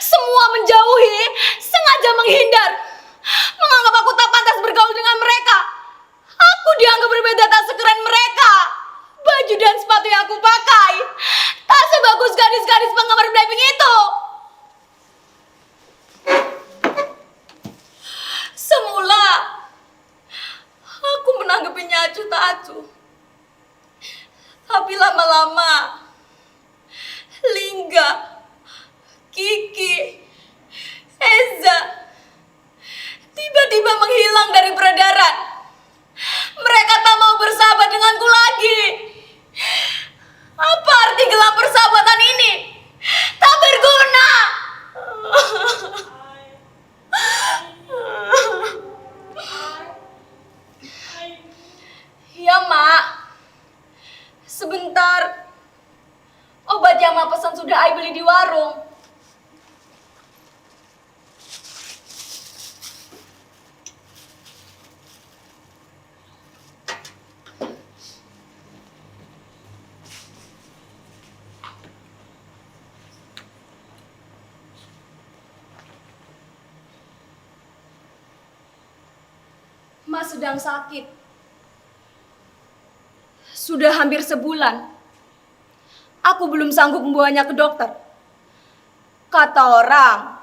Semua menjauhi, sengaja menghindar, menganggap aku tak pantas bergaul dengan mereka. Aku dianggap berbeda tak sekeren mereka. Baju dan sepatu yang aku pakai tak sebagus gadis-gadis penggemar Blackpink itu. Semula aku menanggapinya acuh tak acuh. Tapi lama-lama Lingga, Kiki, Eza tiba-tiba menghilang dari peredaran. Mereka tak mau bersahabat denganku lagi. Apa arti gelar persahabatan ini? Tak berguna. Ya, Mak. Sebentar. Obat yang Mak pesan sudah Ai beli di warung. Mak sedang sakit. Sudah hampir sebulan. Aku belum sanggup membawanya ke dokter. Kata orang,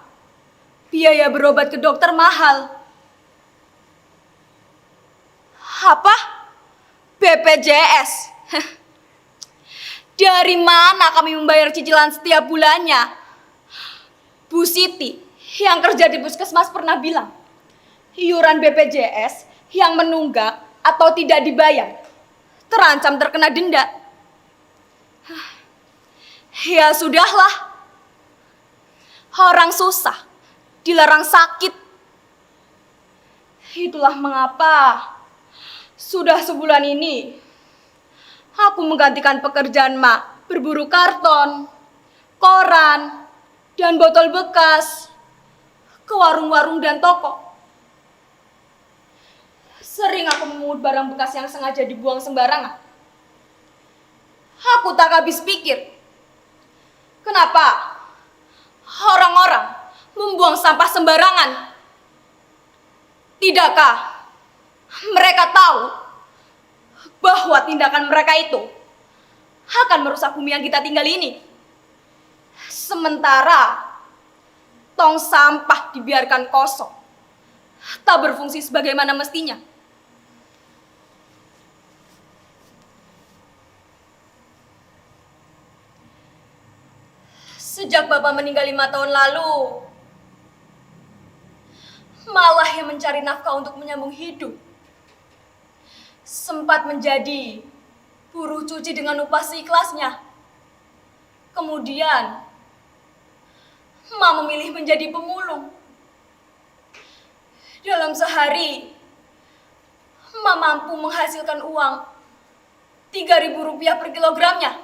biaya berobat ke dokter mahal. Apa? BPJS? Dari mana kami membayar cicilan setiap bulannya? Bu Siti yang kerja di puskesmas pernah bilang, iuran BPJS yang menunggak atau tidak dibayar terancam terkena denda. Ya sudahlah. Orang susah dilarang sakit. Itulah mengapa sudah sebulan ini aku menggantikan pekerjaan Mak berburu karton, koran, dan botol bekas ke warung-warung dan toko. Sering aku memungut barang bekas yang sengaja dibuang sembarangan. Aku tak habis pikir, kenapa orang-orang membuang sampah sembarangan? Tidakkah mereka tahu bahwa tindakan mereka itu akan merusak bumi yang kita tinggal ini? Sementara tong sampah dibiarkan kosong, tak berfungsi sebagaimana mestinya. Sejak Bapak meninggal 5 tahun lalu, malah yang mencari nafkah untuk menyambung hidup. Sempat menjadi buruh cuci dengan upah seikhlasnya. Kemudian, Mak memilih menjadi pemulung. Dalam sehari, Mak mampu menghasilkan uang 3.000 rupiah per kilogramnya.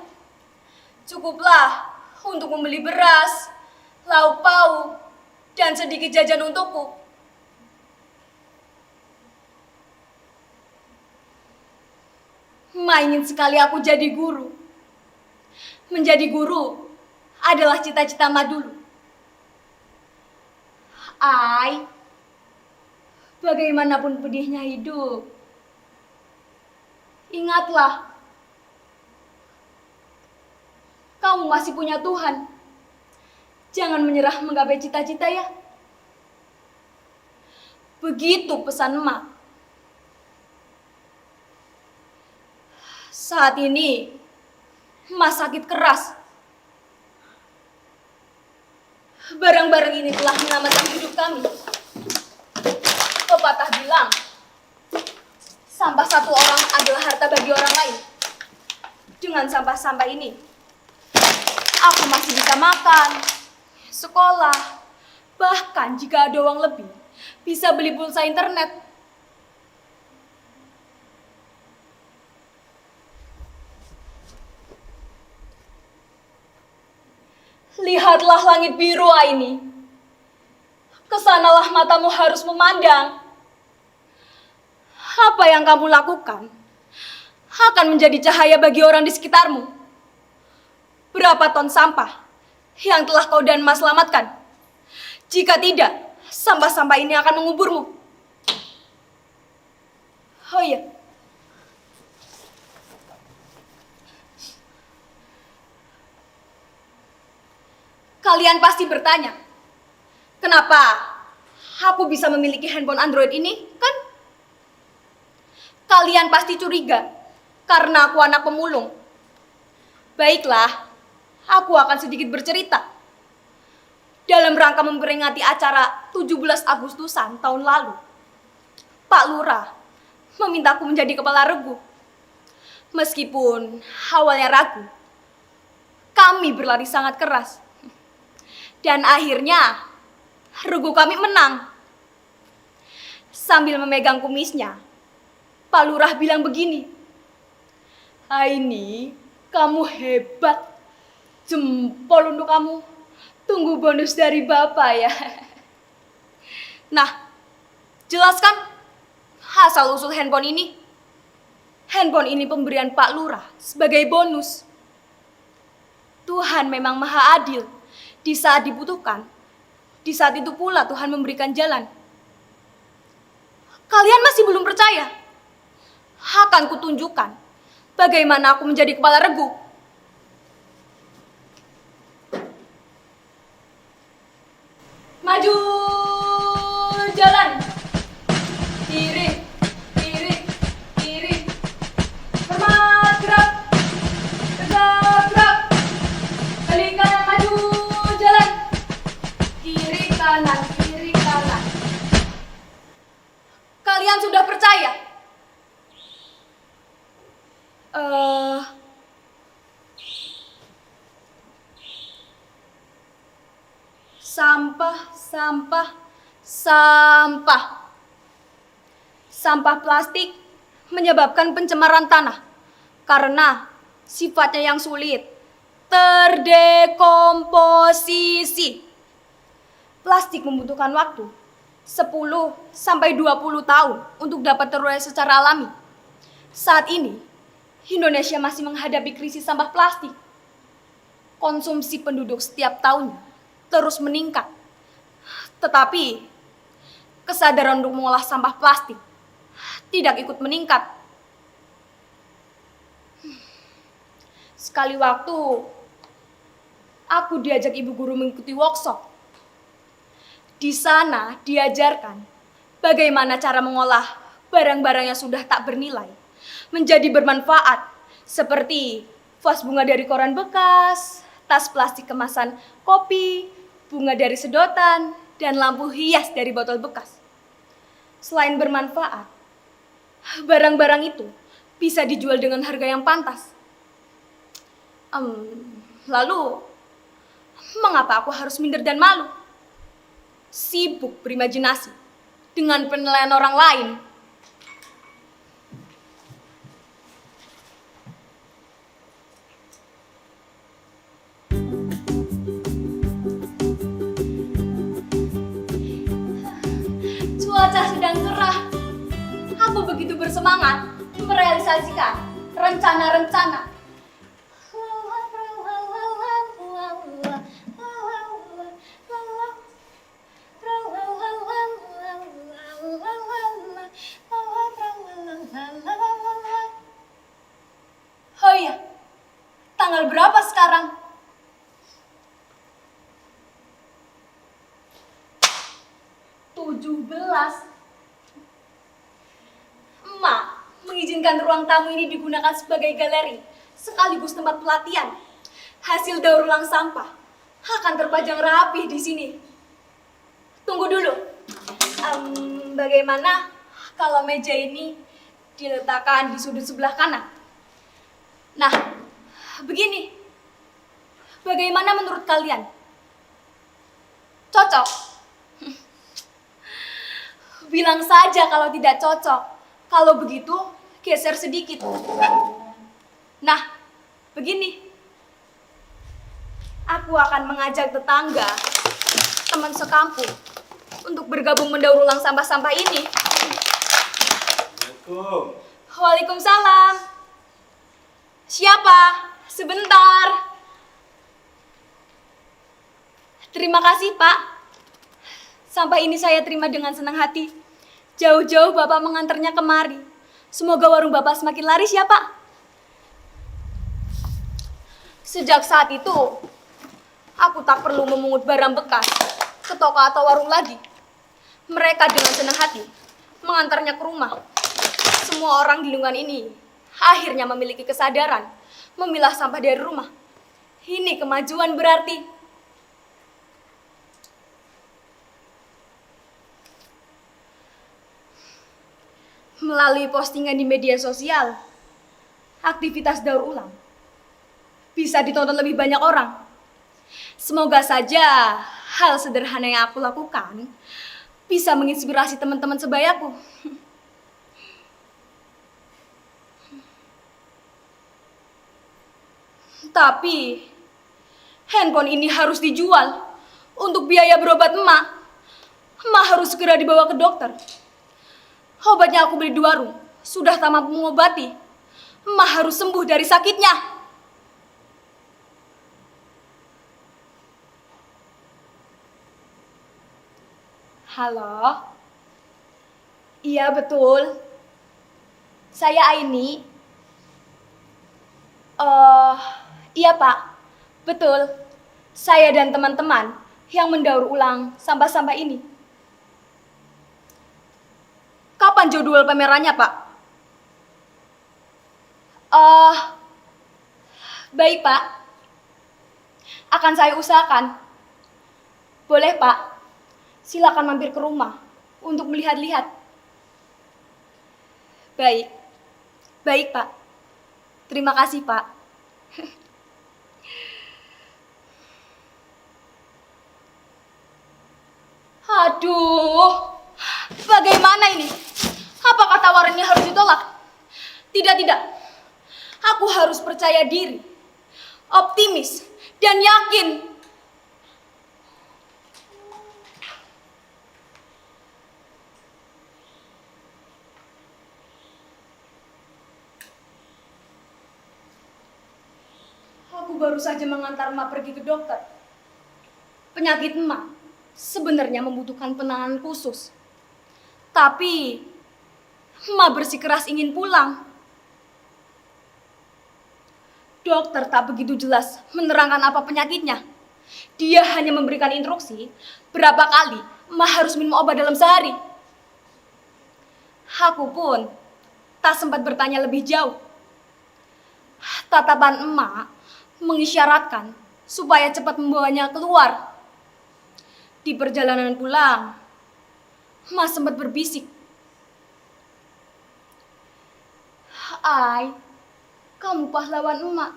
Cukuplah untuk membeli beras, lauk pauk, dan sedikit jajan untukku. Mak ingin sekali aku jadi guru. Menjadi guru adalah cita-cita Mak dulu. Ai, bagaimanapun pedihnya hidup, ingatlah, kamu masih punya Tuhan. Jangan menyerah menggapai cita-cita ya. Begitu pesan Mak. Saat ini, Mak sakit keras. Barang-barang ini telah menyelamatkan hidup kami. Pepatah bilang, sampah satu orang adalah harta bagi orang lain. Dengan sampah-sampah ini, aku masih bisa makan, sekolah, bahkan jika ada uang lebih, bisa beli pulsa internet. Lihatlah langit biru ini. Kesanalah matamu harus memandang. Apa yang kamu lakukan akan menjadi cahaya bagi orang di sekitarmu. Berapa ton sampah yang telah kau dan Mas selamatkan? Jika tidak, sampah-sampah ini akan menguburmu. Oh iya. Kalian pasti bertanya, kenapa aku bisa memiliki handphone Android ini, kan? Kalian pasti curiga, karena aku anak pemulung. Baiklah, aku akan sedikit bercerita. Dalam rangka memperingati acara 17 Agustusan tahun lalu, Pak Lurah memintaku menjadi kepala regu. Meskipun awalnya ragu, kami berlari sangat keras. Dan akhirnya, regu kami menang. Sambil memegang kumisnya, Pak Lurah bilang begini, "Aini, kamu hebat. Jempol untuk kamu. Tunggu bonus dari Bapak ya." Nah, jelaskan asal-usul handphone ini. Handphone ini pemberian Pak Lurah sebagai bonus. Tuhan memang maha adil. Di saat dibutuhkan, di saat itu pula Tuhan memberikan jalan. Kalian masih belum percaya? Akan kutunjukkan bagaimana aku menjadi kepala regu. Maju jalan. Kiri, kiri, kiri. Hormat gerak. Tegak gerak. Balik kanan maju jalan. Kiri kanan, kiri kanan. Kalian sudah percaya? Sampah, sampah, sampah. Sampah plastik menyebabkan pencemaran tanah karena sifatnya yang sulit terdekomposisi. Plastik membutuhkan waktu 10 sampai 20 tahun untuk dapat terurai secara alami. Saat ini, Indonesia masih menghadapi krisis sampah plastik. Konsumsi penduduk setiap tahunnya terus meningkat. Tetapi, kesadaran untuk mengolah sampah plastik tidak ikut meningkat. Sekali waktu, aku diajak ibu guru mengikuti workshop. Di sana diajarkan bagaimana cara mengolah barang-barang yang sudah tak bernilai menjadi bermanfaat, seperti vas bunga dari koran bekas, tas plastik kemasan kopi, bunga dari sedotan, dan lampu hias dari botol bekas. Selain bermanfaat, barang-barang itu bisa dijual dengan harga yang pantas. Lalu, mengapa aku harus minder dan malu? Sibuk berimajinasi dengan penilaian orang lain. Cuaca sedang cerah. Aku begitu bersemangat merealisasikan rencana-rencana. Oh iya, tanggal berapa sekarang? 17. Emak mengizinkan ruang tamu ini digunakan sebagai galeri sekaligus tempat pelatihan. Hasil daur ulang sampah akan terpajang rapih di sini. Tunggu dulu. Bagaimana kalau meja ini diletakkan di sudut sebelah kanan? Nah, begini. Bagaimana menurut kalian? Cocok? Bilang saja kalau tidak cocok. Kalau begitu, geser sedikit. Nah, begini. Aku akan mengajak tetangga, teman sekampung, untuk bergabung mendaur ulang sampah-sampah ini. Assalamualaikum. Waalaikumsalam. Siapa? Sebentar. Terima kasih, Pak. Sampah ini saya terima dengan senang hati. Jauh-jauh Bapak mengantarnya kemari. Semoga warung Bapak semakin laris ya, Pak. Sejak saat itu, aku tak perlu memungut barang bekas ke toko atau warung lagi. Mereka dengan senang hati mengantarnya ke rumah. Semua orang di lingkungan ini akhirnya memiliki kesadaran memilah sampah dari rumah. Ini kemajuan berarti. Melalui postingan di media sosial, aktivitas daur ulang bisa ditonton lebih banyak orang. Semoga saja hal sederhana yang aku lakukan bisa menginspirasi teman-teman sebayaku. Tapi handphone ini harus dijual untuk biaya berobat emak. Emak harus segera dibawa ke dokter. Obatnya aku beli di warung, sudah tak mampu mengobati. Emak harus sembuh dari sakitnya. Halo? Iya betul. Saya Aini. Iya Pak, betul. Saya dan teman-teman yang mendaur ulang sampah-sampah ini. Kapan jadwal pamerannya, Pak? Baik, Pak. Akan saya usahakan. Boleh, Pak. Silakan mampir ke rumah untuk melihat-lihat. Baik. Baik, Pak. Terima kasih, Pak. Aduh. Bagaimana ini? Apakah tawarannya harus ditolak? Tidak, tidak. Aku harus percaya diri, optimis, dan yakin. Aku baru saja mengantar emak pergi ke dokter. Penyakit emak sebenarnya membutuhkan penanganan khusus. Tapi emak bersikeras ingin pulang. Dokter tak begitu jelas menerangkan apa penyakitnya. Dia hanya memberikan instruksi berapa kali emak harus minum obat dalam sehari. Aku pun tak sempat bertanya lebih jauh. Tatapan emak mengisyaratkan supaya cepat membawanya keluar. Di perjalanan pulang, emak sempat berbisik. Ai, kamu pahlawan emak.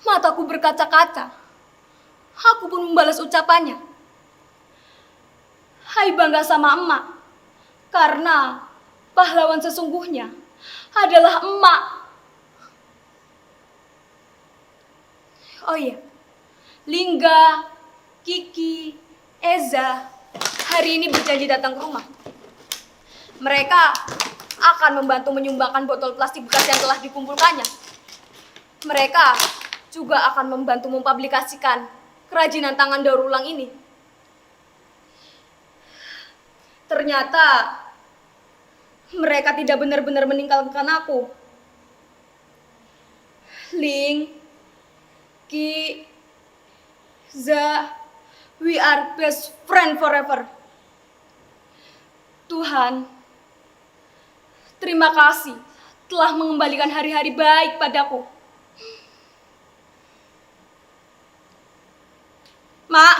Mataku berkaca-kaca. Aku pun membalas ucapannya. Hai bangga sama emak. Karena pahlawan sesungguhnya adalah emak. Oh iya, Lingga, Kiki, Eza hari ini berjanji datang ke rumah. Mereka akan membantu menyumbangkan botol plastik bekas yang telah dikumpulkannya. Mereka juga akan membantu mempublikasikan kerajinan tangan daur ulang ini. Ternyata mereka tidak benar-benar meninggalkan aku. Ling, Ki, Za, we are best friend forever. Tuhan, terima kasih telah mengembalikan hari-hari baik padaku. Mak,